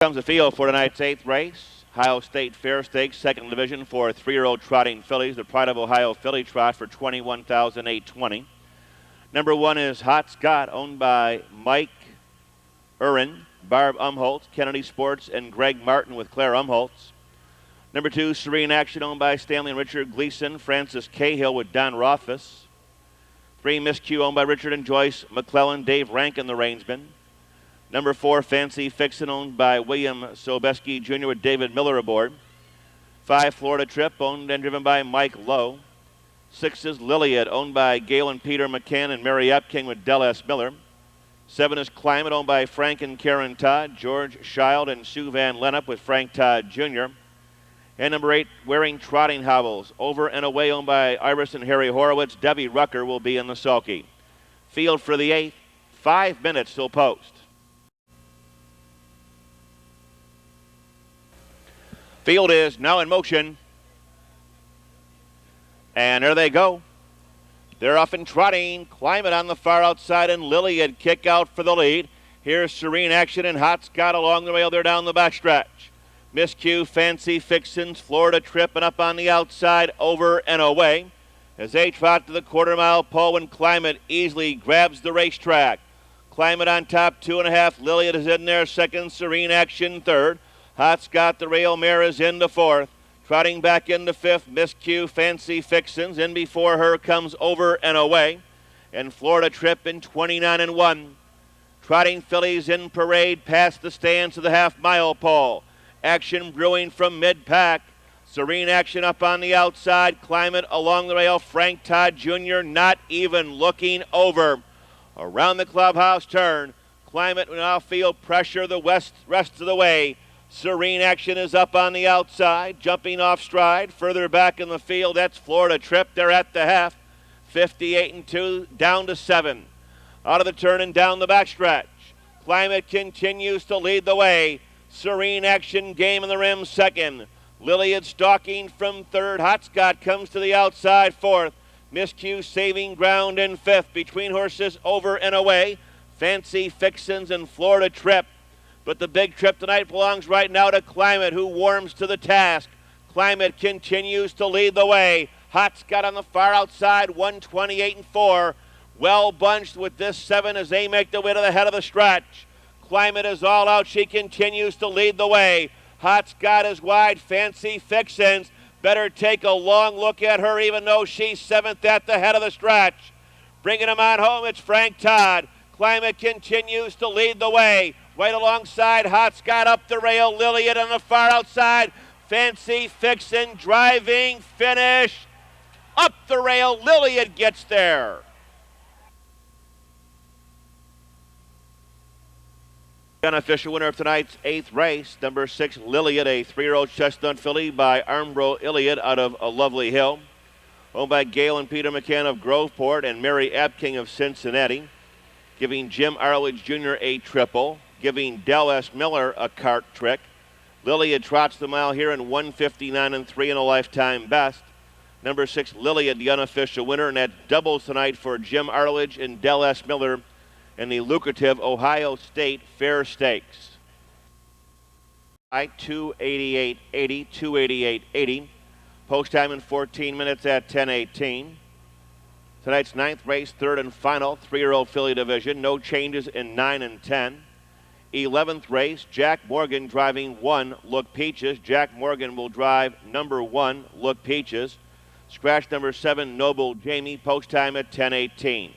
Comes the field for tonight's 8th race. Ohio State Fair Stakes, second division for 3-year-old trotting fillies. The Pride of Ohio Filly Trot for $21,820. Number 1 is Hot Scott, owned by Mike Urin, Barb Umholtz, Kennedy Sports, and Greg Martin with Claire Umholtz. Number 2, Serene Action, owned by Stanley and Richard Gleason, Francis Cahill with Don Rothfuss. 3, Miss Q, owned by Richard and Joyce McClellan, Dave Rankin, the reinsman. Number 4, Fancy Fixin', owned by William Sobeski Jr. with David Miller aboard. 5, Florida Trip, owned and driven by Mike Lowe. 6 is LILYAD, owned by Gail and Peter McCann and Mary Epking with Del S. Miller. 7 is Climate, owned by Frank and Karen Todd, George Schild and Sue Van Lennep with Frank Todd Jr. And number 8, Wearing Trotting Hobbles, Over and Away, owned by Iris and Harry Horowitz. Debbie Rucker will be in the sulky. Field for the 8th, 5 minutes till post. Field is now in motion. And there they go. They're off and trotting. Climate on the far outside, and LILYAD kick out for the lead. Here's Serene Action and Hot Scott along the rail. They're down the backstretch. Miss Q, Fancy Fixins, Florida Trip, and up on the outside, Over and Away. As they trot to the quarter-mile pole, and Climate easily grabs the racetrack. Climate on top, 2.5. LILYAD is in there second. Serene Action third. Hot Scott, the rail mare, is into fourth. Trotting back into fifth, Miss Q, Fancy Fixins. In before her comes Over and Away. And Florida Trip in 29-1. Trotting fillies in parade past the stands to the half-mile pole. Action brewing from mid-pack. Serene Action up on the outside. Climate along the rail. Frank Todd Jr. not even looking over. Around the clubhouse turn. Climate will now feel pressure the rest of the way. Serene Action is up on the outside, jumping off stride. Further back in the field, that's Florida Trip. They're at the half. 58-2, down to 7. Out of the turn and down the backstretch. Climate continues to lead the way. Serene Action, Game in the Rim, second. LILYAD stalking from third. Hot Scott comes to the outside, fourth. Miss Q saving ground in fifth. Between horses, Over and Away. Fancy Fixins and Florida Trip. But the big trip tonight belongs right now to Climate, who warms to the task. Climate continues to lead the way. Hot Scott on the far outside, 128-4. Well bunched with this 7 as they make their way to the head of the stretch. Climate is all out. She continues to lead the way. Hot Scott is wide. Fancy Fixins. Better take a long look at her, even though she's 7th at the head of the stretch. Bringing him on home, it's Frank Todd. Climate continues to lead the way. Right alongside Hot Scott up the rail. LILYAD on the far outside. Fancy Fixin' driving finish. Up the rail. LILYAD gets there. The unofficial winner of tonight's 8th race, number 6, LILYAD, a 3-year-old chestnut filly by Armbro Iliad out of a Lovely Hill. Owned by Gail and Peter McCann of Groveport and Mary Epking of Cincinnati. Giving Jim Arledge Jr. a triple. Giving Del S. Miller a cart trick. LILYAD trots the mile here in 1:59.3 in a lifetime best. Number 6, LILYAD, the unofficial winner, and that doubles tonight for Jim Arledge and Del S. Miller in the lucrative Ohio State Fair Stakes. 288.80, 288.80. Post time in 14 minutes at 10:18. Tonight's 9th race, 3rd and final, 3-year-old filly division. No changes in 9 and 10. 11th race, Jack Morgan driving 1, Look Peaches. Jack Morgan will drive number 1, Look Peaches. Scratch number 7, Noble Jamie. Post time at 10:18.